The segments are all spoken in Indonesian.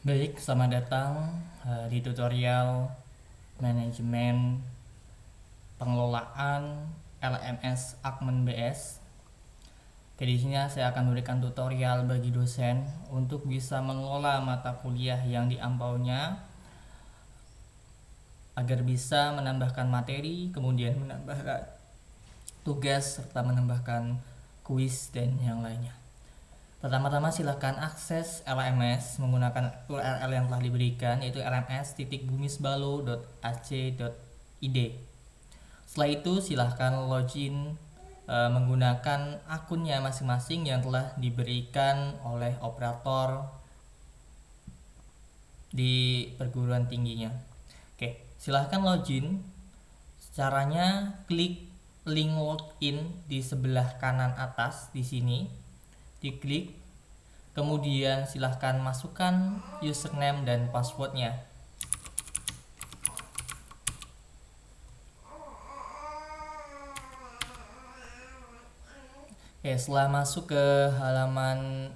Baik, selamat datang di tutorial manajemen pengelolaan LMS Akmen BS. Oke, di sini saya akan memberikan tutorial bagi dosen untuk bisa mengelola mata kuliah yang diampaunya agar bisa menambahkan materi, kemudian menambahkan tugas serta menambahkan kuis dan yang lainnya. Pertama-tama silahkan akses LMS menggunakan URL yang telah diberikan, yaitu lms.bumisbalo.ac.id. Setelah itu silahkan login menggunakan akunnya masing-masing yang telah diberikan oleh operator di perguruan tingginya. Oke, silahkan login. Caranya klik link login di sebelah kanan atas di sini, diklik, kemudian silahkan masukkan username dan passwordnya. Oke, setelah masuk ke halaman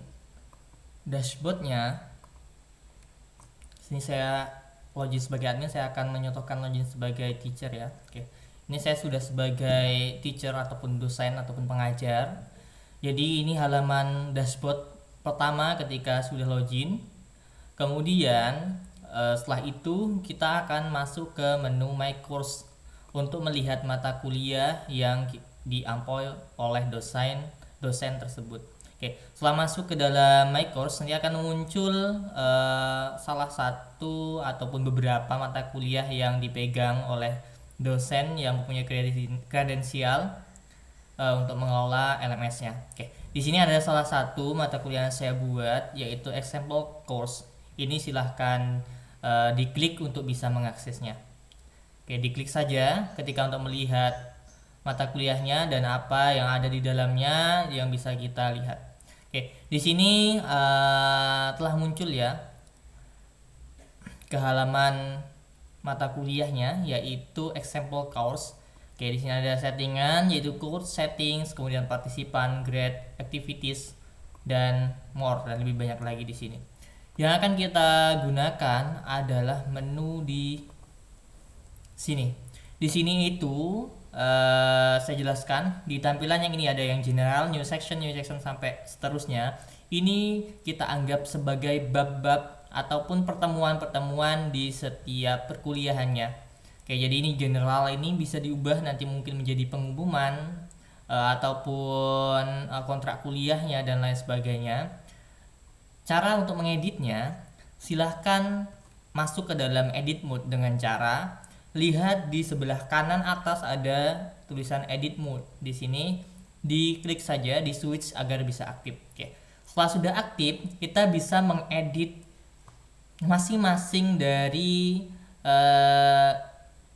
dashboardnya, sini saya login sebagai admin, saya akan menyontohkan login sebagai teacher ya. Oke, ini saya sudah sebagai teacher ataupun dosen ataupun pengajar. Jadi ini halaman dashboard pertama ketika sudah login. Kemudian setelah itu kita akan masuk ke menu My Course untuk melihat mata kuliah yang diampoi oleh dosen tersebut. Oke, setelah masuk ke dalam My Course nanti akan muncul salah satu ataupun beberapa mata kuliah yang dipegang oleh dosen yang mempunyai kredensial untuk mengelola LMS-nya. Oke, di sini ada salah satu mata kuliah yang saya buat, yaitu example course. Ini silahkan diklik untuk bisa mengaksesnya. Oke, diklik saja ketika untuk melihat mata kuliahnya dan apa yang ada di dalamnya yang bisa kita lihat. Oke, di sini telah muncul ya ke halaman mata kuliahnya, yaitu example course. Oke, di sini ada settingan, yaitu course settings, kemudian partisipan, grade, activities, dan more, dan lebih banyak lagi di sini. Yang akan kita gunakan adalah menu di sini. Di sini itu saya jelaskan di tampilan yang ini ada yang general, new section sampai seterusnya. Ini kita anggap sebagai bab-bab ataupun pertemuan-pertemuan di setiap perkuliahannya. Oke, jadi ini general, ini bisa diubah nanti mungkin menjadi pengumuman ataupun kontrak kuliahnya dan lain sebagainya. Cara untuk mengeditnya, silahkan masuk ke dalam edit mode dengan cara lihat di sebelah kanan atas ada tulisan edit mode. Di sini diklik saja, di switch agar bisa aktif. Oke. Setelah sudah aktif, kita bisa mengedit masing-masing dari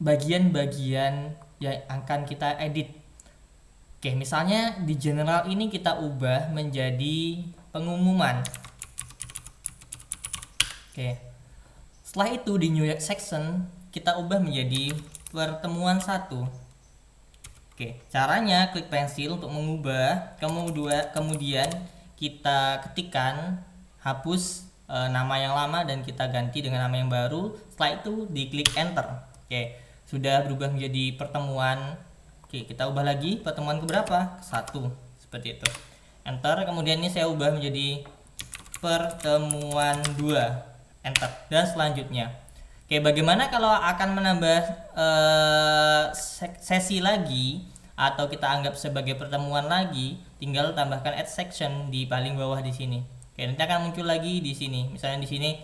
bagian-bagian yang akan kita edit. Oke, misalnya di general ini kita ubah menjadi pengumuman. Oke. Setelah itu di new section kita ubah menjadi pertemuan 1. Oke, caranya klik pensil untuk mengubah, kemudian kita ketikkan, hapus nama yang lama dan kita ganti dengan nama yang baru. Setelah itu diklik enter. Oke, sudah berubah menjadi pertemuan. Oke, kita ubah lagi pertemuan keberapa? 1, seperti itu. Enter, kemudian ini saya ubah menjadi pertemuan 2. Enter, dan selanjutnya. Oke, bagaimana kalau akan menambah sesi lagi atau kita anggap sebagai pertemuan lagi? Tinggal tambahkan add section di paling bawah di sini. Oke, nanti akan muncul lagi di sini. Misalnya di sini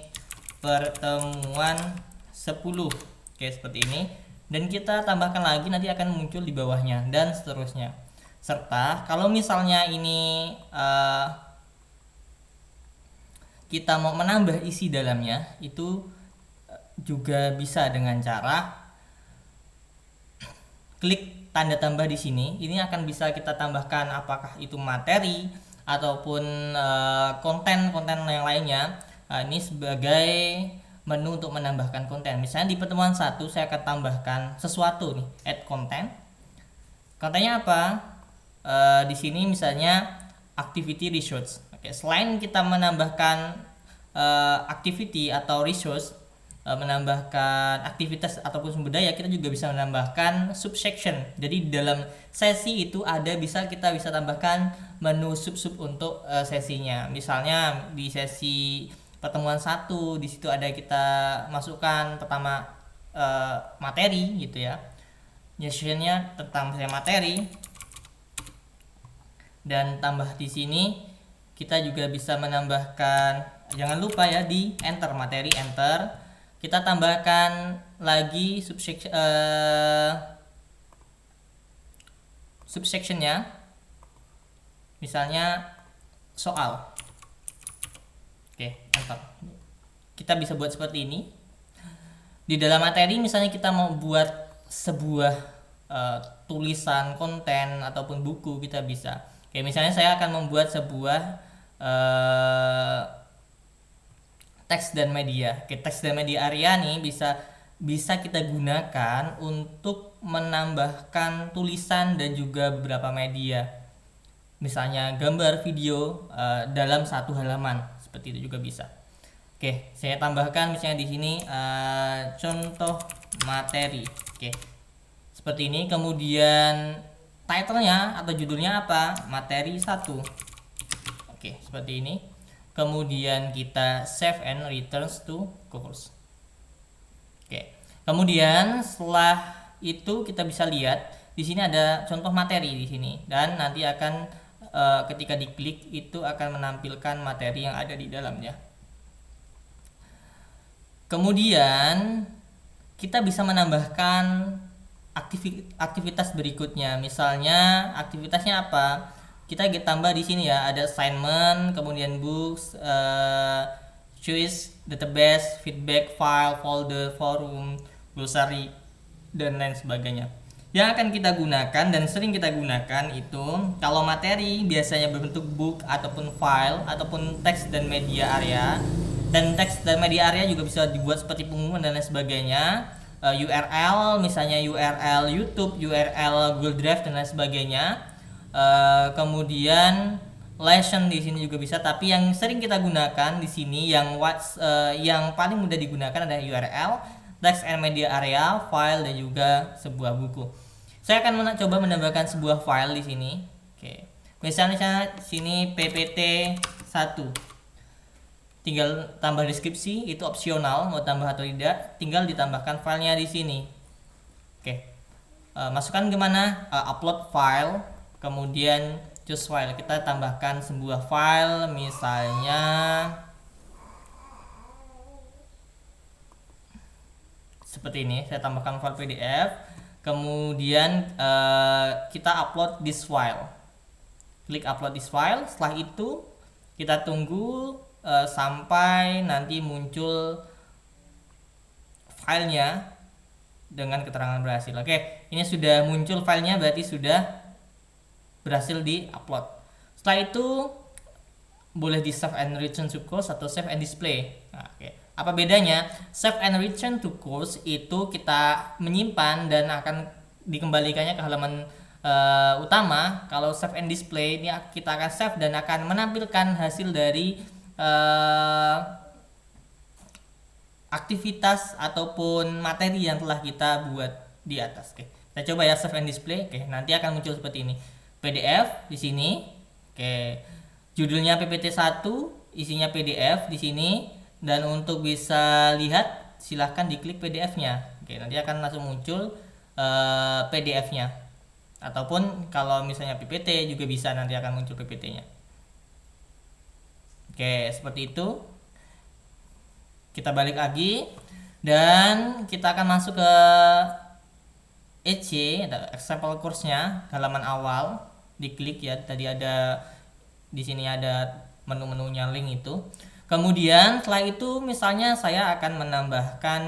pertemuan 10. Oke, seperti ini. Dan kita tambahkan lagi, nanti akan muncul di bawahnya dan seterusnya. Serta kalau misalnya ini kita mau menambah isi dalamnya, itu juga bisa dengan cara klik tanda tambah di sini. Ini akan bisa kita tambahkan apakah itu materi ataupun konten-konten yang lainnya. Ini sebagai menu untuk menambahkan konten. Misalnya di pertemuan 1 saya akan tambahkan sesuatu nih, add content. Kontennya apa? Di sini misalnya activity research. Oke, selain kita menambahkan activity atau resource, menambahkan aktivitas ataupun sumber daya, kita juga bisa menambahkan subsection. Jadi di dalam sesi itu kita bisa tambahkan menu sub untuk sesinya. Misalnya di sesi pertemuan 1 di situ ada kita masukkan pertama materi gitu ya. Sessionnya tentang materi, dan tambah di sini kita juga bisa menambahkan, jangan lupa ya di enter materi, enter kita tambahkan lagi subsectionnya, misalnya soal. Oke, enter. Kita bisa buat seperti ini. Di dalam materi misalnya kita mau buat sebuah tulisan, konten ataupun buku, kita bisa. Oke, misalnya saya akan membuat sebuah teks dan media. Oke, teks dan media area nih bisa kita gunakan untuk menambahkan tulisan dan juga beberapa media. Misalnya gambar, video dalam satu halaman, seperti itu juga bisa. Oke, saya tambahkan misalnya di sini contoh materi. Oke, seperti ini. Kemudian title-nya atau judulnya apa? Materi 1. Oke, seperti ini. Kemudian kita save and returns to course. Oke. Kemudian setelah itu kita bisa lihat di sini ada contoh materi di sini, dan nanti akan ketika diklik itu akan menampilkan materi yang ada di dalamnya. Kemudian kita bisa menambahkan aktivitas berikutnya. Misalnya aktivitasnya apa? Kita tambah di sini ya, ada assignment, kemudian books, choice, database, feedback, file, folder, forum, glossary, dan lain sebagainya. Yang akan kita gunakan dan sering kita gunakan itu, kalau materi biasanya berbentuk book ataupun file ataupun teks dan media area. Dan teks dan media area juga bisa dibuat seperti pengumuman dan lain sebagainya. URL, misalnya URL YouTube, URL Google Drive dan lain sebagainya. Kemudian lesson di sini juga bisa, tapi yang sering kita gunakan di sini yang paling mudah digunakan adalah URL, text and media area, file, dan juga sebuah buku. Saya akan coba menambahkan sebuah file di sini. Oke. Misalnya sini PPT 1. Tinggal tambah deskripsi, itu opsional mau tambah atau tidak, tinggal ditambahkan filenya di sini. Oke. Masukkan gimana? Upload file. Kemudian choose file, kita tambahkan sebuah file, misalnya seperti ini. Saya tambahkan file PDF, kemudian kita upload this file, klik upload this file. Setelah itu kita tunggu sampai nanti muncul filenya dengan keterangan berhasil. Oke, ini sudah muncul filenya, berarti sudah berhasil di upload. Setelah itu boleh di save and return to course atau save and display. Nah, oke. Apa bedanya? Save and return to course itu kita menyimpan dan akan dikembalikannya ke halaman utama. Kalau save and display ini kita akan save dan akan menampilkan hasil dari aktivitas ataupun materi yang telah kita buat di atas. Oke. Kita coba ya save and display. Oke, nanti akan muncul seperti ini. PDF di sini. Oke. Judulnya PPT 1, isinya PDF di sini, dan untuk bisa lihat silahkan diklik PDF-nya. Oke, nanti akan langsung muncul PDF-nya. Ataupun kalau misalnya PPT juga bisa, nanti akan muncul PPT-nya. Oke, seperti itu. Kita balik lagi dan kita akan masuk ke EC, example course-nya, halaman awal. Diklik ya, tadi ada di sini ada menu-menunya link itu. Kemudian setelah itu misalnya saya akan menambahkan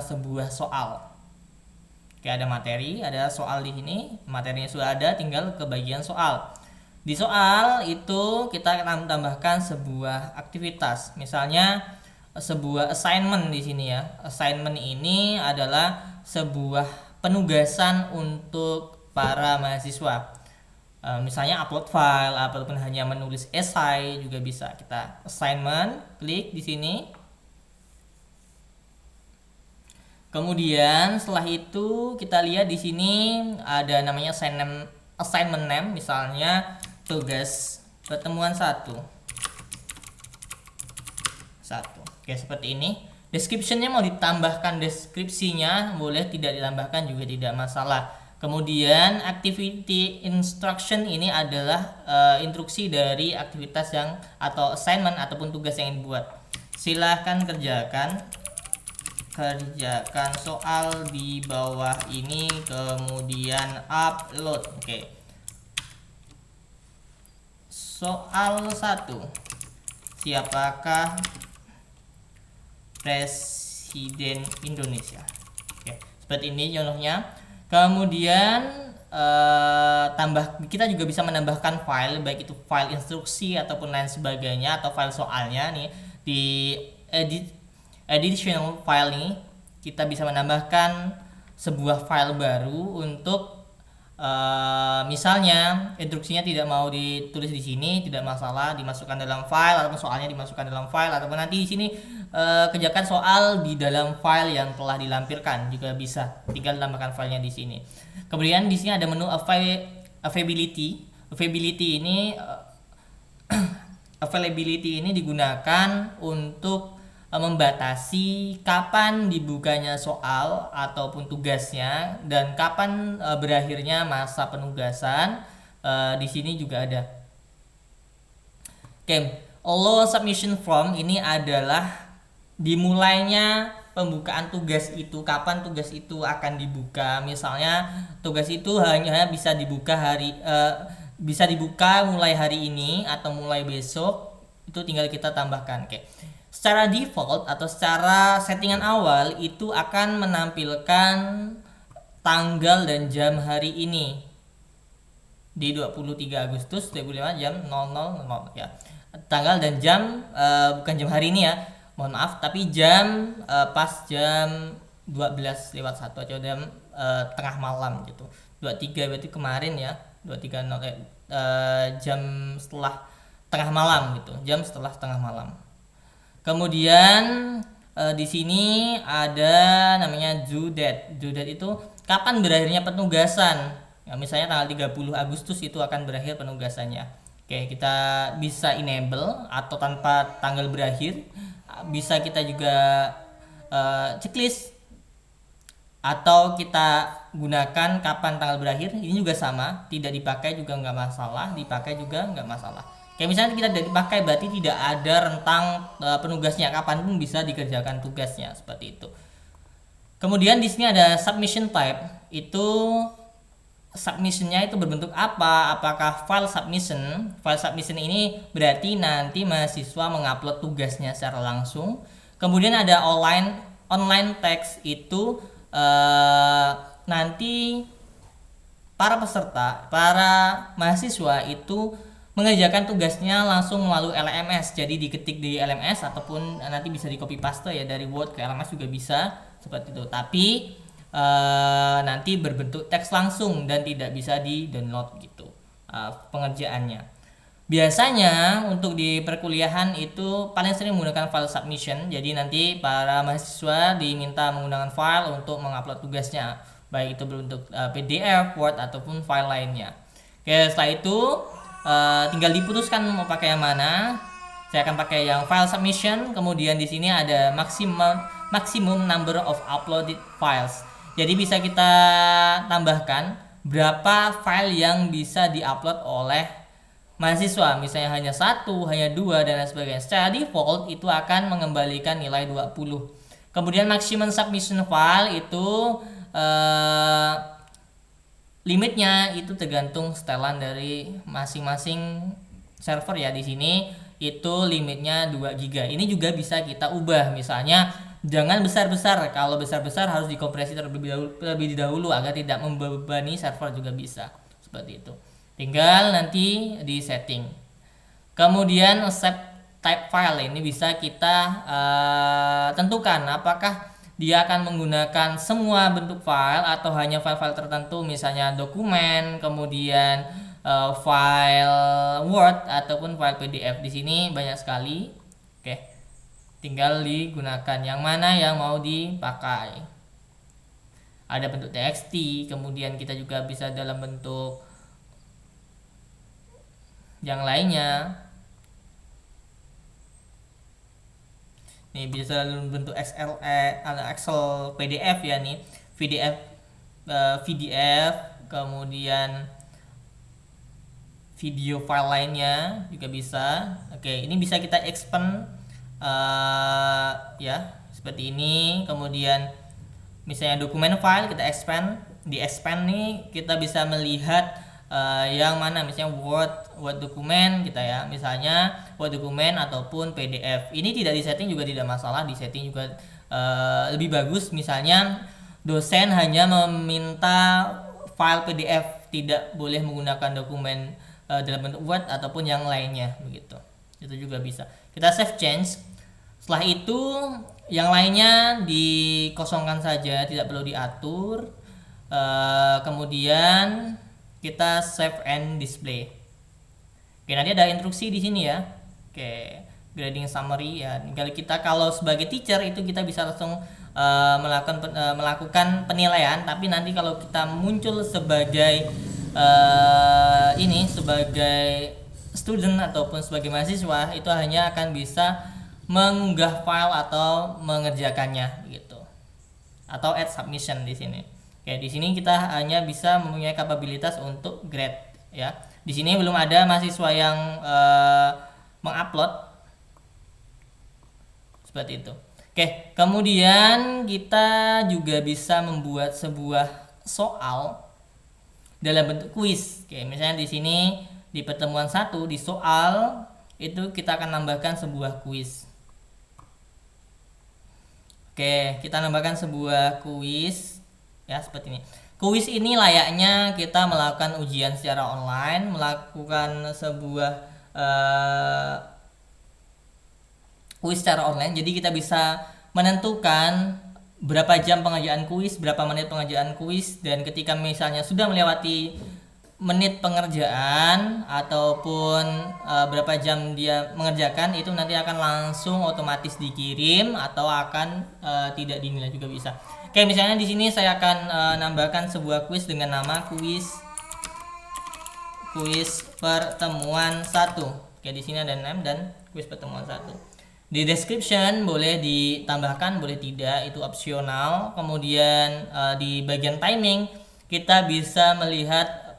sebuah soal. Oke, ada materi, ada soal di sini. Materinya sudah ada, tinggal ke bagian soal. Di soal itu kita akan tambahkan sebuah aktivitas. Misalnya sebuah assignment di sini ya. Assignment ini adalah sebuah penugasan untuk para mahasiswa. misalnya upload file ataupun hanya menulis esai juga bisa. Kita assignment, klik di sini. Kemudian setelah itu kita lihat di sini ada namanya assignment name, misalnya tugas pertemuan 1. Oke, seperti ini. Description-nya mau ditambahkan deskripsinya, boleh, tidak ditambahkan juga tidak masalah. Kemudian activity instruction ini adalah instruksi dari aktivitas yang atau assignment ataupun tugas yang dibuat. Silahkan kerjakan soal di bawah ini, kemudian upload. Oke. Soal 1. Siapakah Presiden Indonesia? Oke, seperti ini contohnya. Kemudian kita juga bisa menambahkan file, baik itu file instruksi ataupun lain sebagainya, atau file soalnya nih di additional file nih kita bisa menambahkan sebuah file baru untuk misalnya instruksinya tidak mau ditulis di sini, tidak masalah, dimasukkan dalam file, ataupun soalnya dimasukkan dalam file, ataupun nanti di sini kerjakan soal di dalam file yang telah dilampirkan juga bisa, tinggal tambahkan filenya di sini. Kemudian di sini ada menu availability ini availability ini digunakan untuk membatasi kapan dibukanya soal ataupun tugasnya dan kapan berakhirnya masa penugasan. Di sini juga ada. Oke, allow submission form ini adalah dimulainya pembukaan tugas itu, kapan tugas itu akan dibuka. Misalnya tugas itu hanya bisa dibuka mulai hari ini atau mulai besok, itu tinggal kita tambahkan. Oke. Secara default atau secara settingan awal itu akan menampilkan tanggal dan jam hari ini di 23 Agustus 2005 jam 00.00 ya. Tanggal dan jam bukan jam hari ini ya. Mohon maaf, tapi jam pas jam 12:01 atau jam tengah malam gitu. 23 berarti kemarin ya. 23 jam setelah tengah malam gitu. Jam setelah tengah malam. Kemudian di sini ada namanya due date. Due date itu kapan berakhirnya penugasan. Ya, misalnya tanggal 30 Agustus itu akan berakhir penugasannya. Oke, kita bisa enable atau tanpa tanggal berakhir. Bisa kita juga checklist atau kita gunakan kapan tanggal berakhir. Ini juga sama, tidak dipakai juga nggak masalah, dipakai juga nggak masalah. Kayak misalnya kita tidak dipakai berarti tidak ada rentang penugasnya, kapanpun bisa dikerjakan tugasnya, seperti itu. Kemudian di sini ada submission type. Itu submissionnya itu berbentuk apa? Apakah file submission? File submission ini berarti nanti mahasiswa mengupload tugasnya secara langsung. Kemudian ada online text, itu nanti para mahasiswa itu mengerjakan tugasnya langsung melalui LMS. Jadi diketik di LMS ataupun nanti bisa di copy paste ya dari Word ke LMS juga bisa, seperti itu. Tapi nanti berbentuk teks langsung dan tidak bisa di download gitu pengerjaannya. Biasanya untuk di perkuliahan itu paling sering menggunakan file submission. Jadi nanti para mahasiswa diminta menggunakan file untuk mengupload tugasnya, baik itu berbentuk PDF, Word ataupun file lainnya. Oke, setelah itu tinggal diputuskan mau pakai yang mana. Saya akan pakai yang file submission. Kemudian di sini ada maximum number of uploaded files. Jadi bisa kita tambahkan berapa file yang bisa diupload oleh mahasiswa. Misalnya hanya 1, hanya 2 dan lain sebagainya. Secara default itu akan mengembalikan nilai 20. Kemudian maximum submission file itu limitnya itu tergantung setelan dari masing-masing server ya. Di sini itu limitnya 2 GB. Ini juga bisa kita ubah. Misalnya jangan besar-besar. Kalau besar-besar harus dikompresi terlebih dahulu agar tidak membebani server juga bisa. Seperti itu. Tinggal nanti di setting. Kemudian accept type file ini bisa kita tentukan apakah dia akan menggunakan semua bentuk file atau hanya file-file tertentu, misalnya dokumen, kemudian file Word ataupun file PDF. Di sini banyak sekali. Oke, tinggal digunakan yang mana yang mau dipakai. Ada bentuk TXT, kemudian kita juga bisa dalam bentuk yang lainnya. Nih bisa dalam bentuk Excel PDF ya nih, PDF, kemudian video file lainnya juga bisa. Oke, ini bisa kita expand ya seperti ini. Kemudian misalnya dokumen file kita expand, di expand nih kita bisa melihat yang mana, misalnya Word dokumen kita ya, misalnya Word dokumen ataupun PDF. Ini tidak disetting juga tidak masalah, disetting juga lebih bagus. Misalnya dosen hanya meminta file PDF, tidak boleh menggunakan dokumen dalam bentuk Word ataupun yang lainnya begitu. Itu juga bisa. Kita save change. Setelah itu yang lainnya dikosongkan saja, tidak perlu diatur. Kemudian kita save and display. Oke, nanti ada instruksi di sini ya. Oke, grading summary ya. Kalau sebagai teacher itu kita bisa langsung melakukan penilaian, tapi nanti kalau kita muncul sebagai sebagai student ataupun sebagai mahasiswa, itu hanya akan bisa mengunggah file atau mengerjakannya gitu. Atau add submission di sini. Oke, di sini kita hanya bisa mempunyai kapabilitas untuk grade ya. Di sini belum ada mahasiswa yang mengupload seperti itu. Oke, kemudian kita juga bisa membuat sebuah soal dalam bentuk kuis. Oke, misalnya di sini di pertemuan 1 di soal itu kita akan nambahkan sebuah kuis. Oke, kita nambahkan sebuah kuis ya seperti ini. Kuis ini layaknya kita melakukan ujian secara online, melakukan sebuah kuis secara online. Jadi kita bisa menentukan berapa jam pengerjaan kuis, berapa menit pengerjaan kuis, dan ketika misalnya sudah melewati menit pengerjaan ataupun berapa jam dia mengerjakan, itu nanti akan langsung otomatis dikirim atau akan tidak dinilai juga bisa. Oke, misalnya di sini saya akan nambahkan sebuah kuis dengan nama kuis pertemuan 1. Oke, di sini ada name dan kuis pertemuan 1. Di description boleh ditambahkan, boleh tidak, itu opsional. Kemudian di bagian timing kita bisa melihat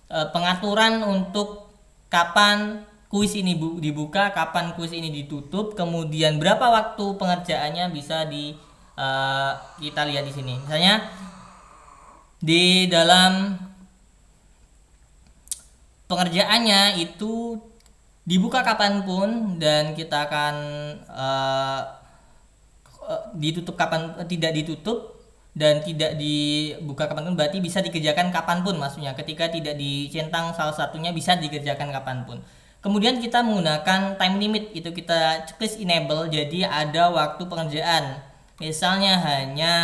pengaturan untuk kapan kuis ini dibuka, kapan kuis ini ditutup, kemudian berapa waktu pengerjaannya bisa kita lihat di sini. Misalnya di dalam pengerjaannya itu dibuka kapanpun dan kita akan ditutup tidak ditutup dan tidak dibuka kapanpun, berarti bisa dikerjakan kapanpun, maksudnya ketika tidak dicentang salah satunya bisa dikerjakan kapanpun. Kemudian kita menggunakan time limit, itu kita checklist enable, jadi ada waktu pengerjaan. Misalnya hanya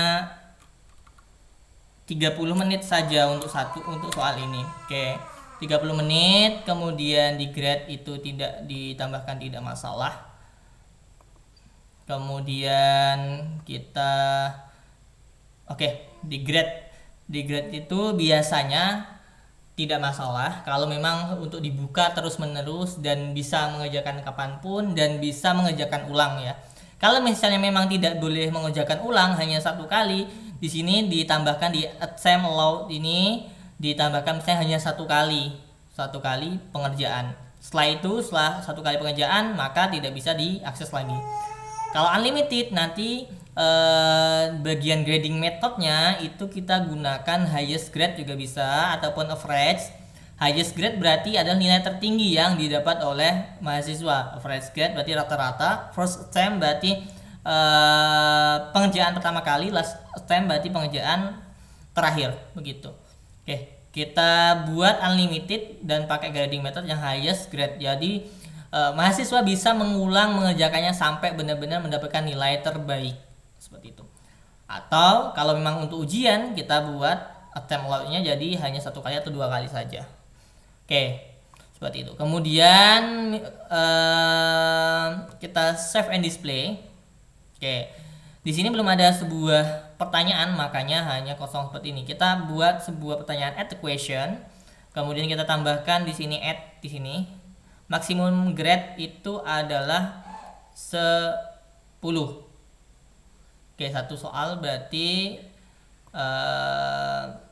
30 menit saja untuk soal ini. Oke, 30 menit, kemudian di grade itu tidak ditambahkan, tidak masalah. Kemudian kita di grade itu biasanya tidak masalah kalau memang untuk dibuka terus menerus dan bisa mengerjakan kapanpun dan bisa mengerjakan ulang ya. Kalau misalnya memang tidak boleh mengerjakan ulang, hanya satu kali, di sini ditambahkan di attempt allowed ini ditambahkan misalnya hanya satu kali pengerjaan. Setelah satu kali pengerjaan maka tidak bisa diakses lagi. Kalau unlimited nanti bagian grading methodnya itu kita gunakan highest grade juga bisa ataupun average. Highest grade berarti adalah nilai tertinggi yang didapat oleh mahasiswa. Average grade berarti rata-rata. First attempt berarti pengerjaan pertama kali. Last attempt berarti pengerjaan terakhir, begitu. Oke, kita buat unlimited dan pakai grading method yang highest grade. Jadi mahasiswa bisa mengulang mengerjakannya sampai benar-benar mendapatkan nilai terbaik, seperti itu. Atau kalau memang untuk ujian kita buat attempt allowed-nya jadi hanya satu kali atau dua kali saja. Oke, seperti itu. Kemudian kita save and display. Oke, di sini belum ada sebuah pertanyaan, makanya hanya kosong seperti ini. Kita buat sebuah pertanyaan, add question. Kemudian kita tambahkan di sini add di sini. Maksimum grade itu adalah 10. Oke, satu soal berarti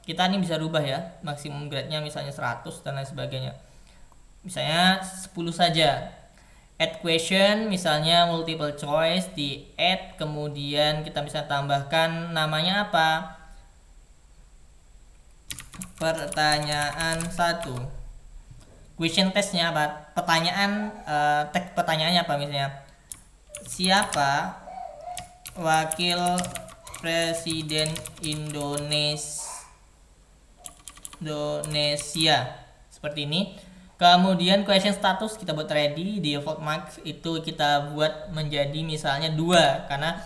kita ini bisa rubah ya, maksimum grade-nya misalnya 100 dan lain sebagainya. Misalnya 10 saja. Add question misalnya multiple choice di add, kemudian kita bisa tambahkan namanya apa? Pertanyaan 1. Question testnya apa? Pertanyaan teks pertanyaannya apa misalnya? Siapa wakil presiden Indonesia? Seperti ini. Kemudian question status kita buat ready, default marks itu kita buat menjadi misalnya 2 karena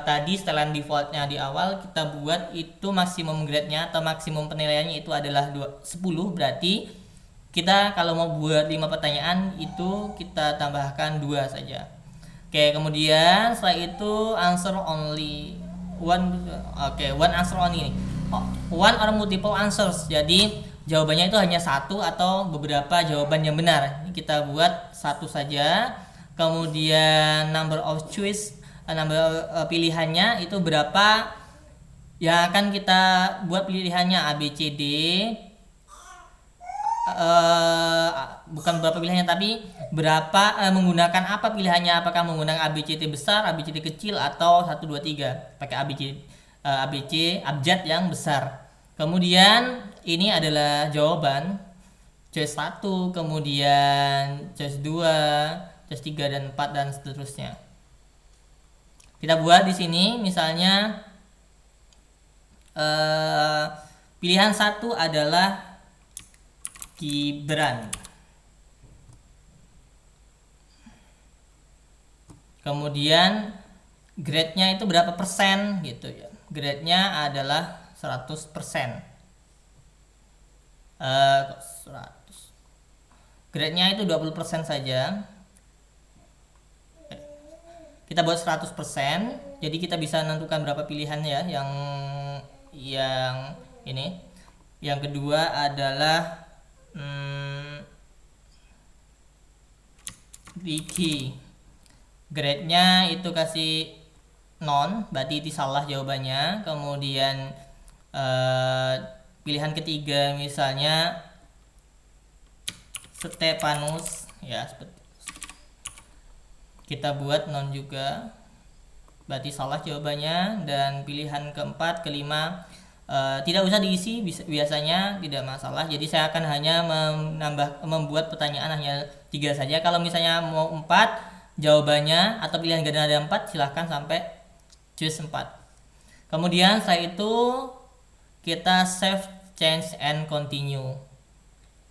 tadi setelan defaultnya di awal kita buat itu maksimum grade-nya atau maksimum penilaiannya itu adalah 10, berarti kita kalau mau buat 5 pertanyaan itu kita tambahkan 2 saja. Oke, kemudian setelah itu answer only one. Oke, one answer only. One or multiple answers. Jadi jawabannya itu hanya satu atau beberapa jawaban yang benar. Ini kita buat satu saja. Kemudian number of choice, pilihannya itu berapa yang akan kita buat pilihannya, A B C D. Bukan berapa pilihannya tapi berapa menggunakan apa pilihannya, apakah menggunakan ABCD besar, ABCD kecil atau 1 2 3 pakai ABC abjad yang besar. Kemudian ini adalah jawaban choice 1, kemudian choice 2, choice 3 dan 4 dan seterusnya. Kita buat di sini misalnya pilihan 1 adalah Gibran. Kemudian grade-nya itu berapa persen gitu ya. Grade-nya adalah 100%. 100. Grade-nya itu 20% saja. Kita buat 100%. Jadi kita bisa menentukan berapa pilihan ya yang ini. Yang kedua adalah Vicky, grade-nya itu kasih non, berarti itu salah jawabannya. Kemudian pilihan ketiga misalnya Stepanus ya, seperti kita buat non juga, berarti salah jawabannya. Dan pilihan keempat, kelima tidak usah diisi, biasanya tidak masalah. Jadi saya akan hanya membuat pertanyaan hanya 3 saja. Kalau misalnya mau 4 jawabannya atau pilihan ganda ada 4, silahkan sampai choose 4. Kemudian setelah itu kita save, change and continue.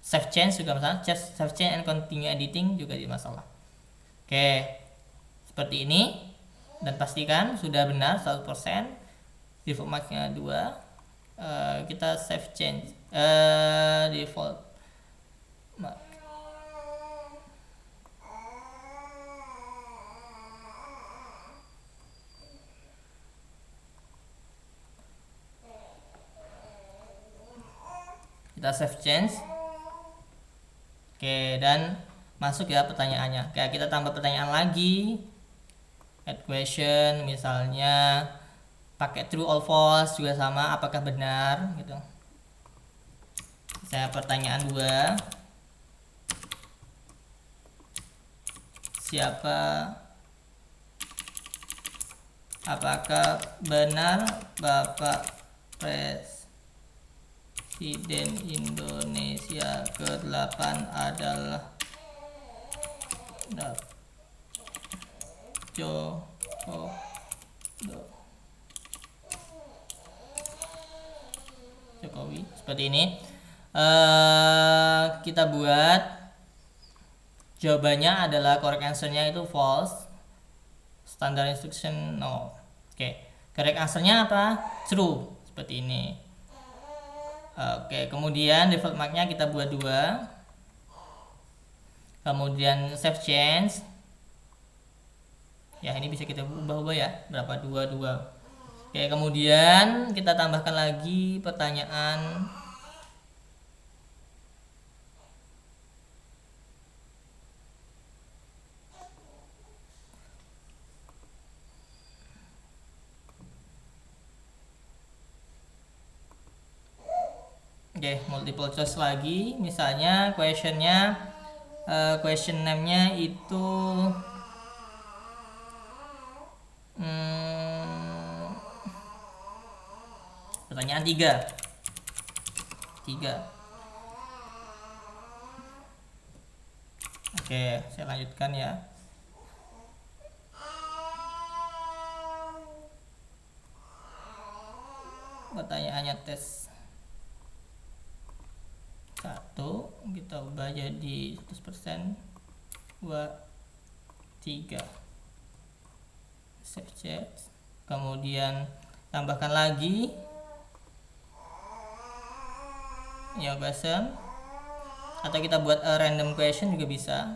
Save change juga masalah, save change and continue editing juga tidak masalah. Oke, seperti ini. Dan pastikan sudah benar 100%. Default marknya 2. Kita save change default mark. Kita save change. Oke, dan masuk ya pertanyaannya. Kayak kita tambah pertanyaan lagi, add question misalnya pakai true or false juga sama, apakah benar gitu. Saya pertanyaan 2, apakah benar Bapak Presiden Indonesia ke-8 adalah Jokowi. Seperti ini. Kita buat jawabannya adalah correct answer-nya itu false. Standard instruction no. Oke. Correct answer-nya apa? True. Seperti ini. Oke, kemudian default marknya kita buat 2. Kemudian save change. Ya, ini bisa kita ubah-ubah ya. Berapa? 2. Oke, kemudian kita tambahkan lagi pertanyaan. Oke, multiple choice lagi. Misalnya questionnya, question name-nya itu pertanyaan 3. Oke, saya lanjutkan ya. Pertanyaannya tes 1 kita ubah jadi 100%. 2, 3. Save change. Kemudian tambahkan lagi yang question, atau kita buat a random question juga bisa.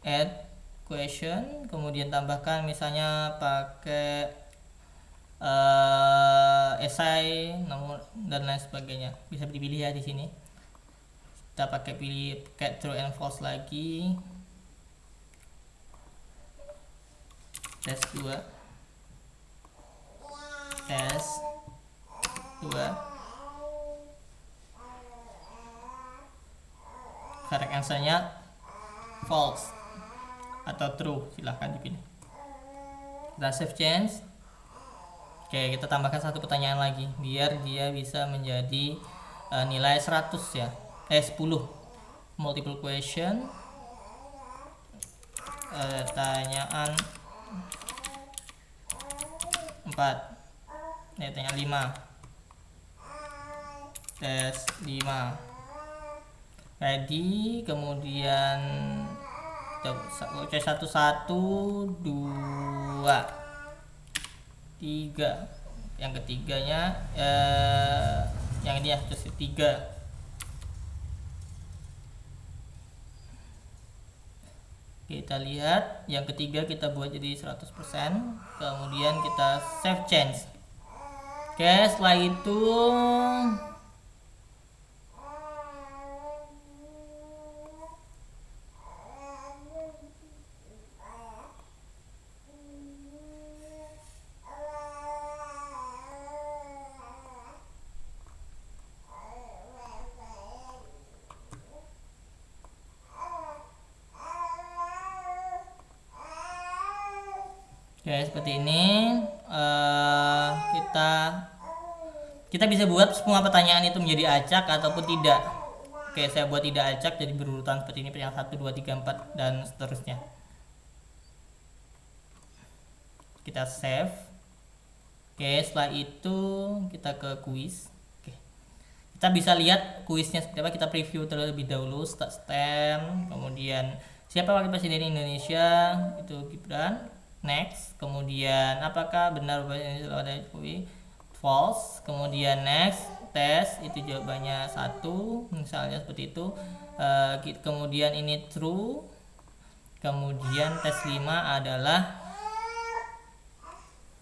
Add question, kemudian tambahkan misalnya pakai esai, nomor dan lain sebagainya. Bisa dipilih ya di sini. Kita pakai pilih true and false lagi. Tes 2. Tes 2. Correct answer-nya false atau true, silahkan dipilih. Kita save change. Oke, kita tambahkan satu pertanyaan lagi biar dia bisa menjadi nilai 100 ya. 10. Multiple question. Pertanyaan 4. Pertanyaan 5. Tes 5. Ready, kemudian C1 1 2 3. Yang ketiganya yang ini ya, terus 3. Kita lihat yang ketiga kita buat jadi 100%, kemudian kita save change. Oke, setelah itu seperti ini. Kita bisa buat semua pertanyaan itu menjadi acak ataupun tidak. Oke, saya buat tidak acak jadi berurutan seperti ini, pertanyaan 1 2 3 4 dan seterusnya. Kita save. Oke, setelah itu kita ke kuis. Oke, kita bisa lihat kuisnya seperti apa. Kita preview terlebih dahulu. Start stem, kemudian siapa wakil presiden Indonesia, itu Gibran. Next, kemudian apakah benar ada Jokowi? False. Kemudian next, tes, itu jawabannya 1, misalnya seperti itu. Kemudian ini true. Kemudian tes 5 adalah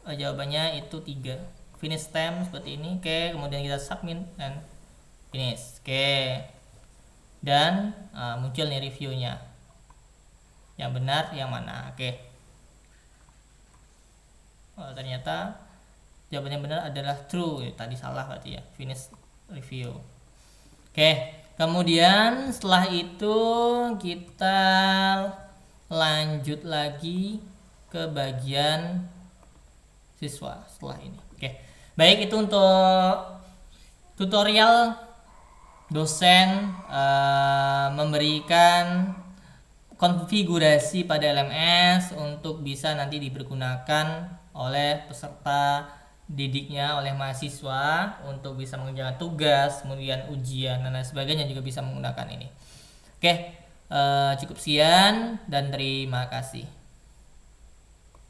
jawabannya itu 3. Finish stem seperti ini. Oke, kemudian kita submit dan finish. Oke, dan muncul nih reviewnya, yang benar yang mana. Oke, ternyata jawabannya benar adalah true. Tadi salah berarti ya. Finish review. Oke, kemudian setelah itu kita lanjut lagi ke bagian siswa setelah ini. Oke, baik, itu untuk tutorial dosen memberikan konfigurasi pada LMS untuk bisa nanti dipergunakan oleh peserta didiknya, oleh mahasiswa untuk bisa mengerjakan tugas, kemudian ujian dan lain sebagainya juga bisa menggunakan ini. Oke, Cukup sekian dan terima kasih.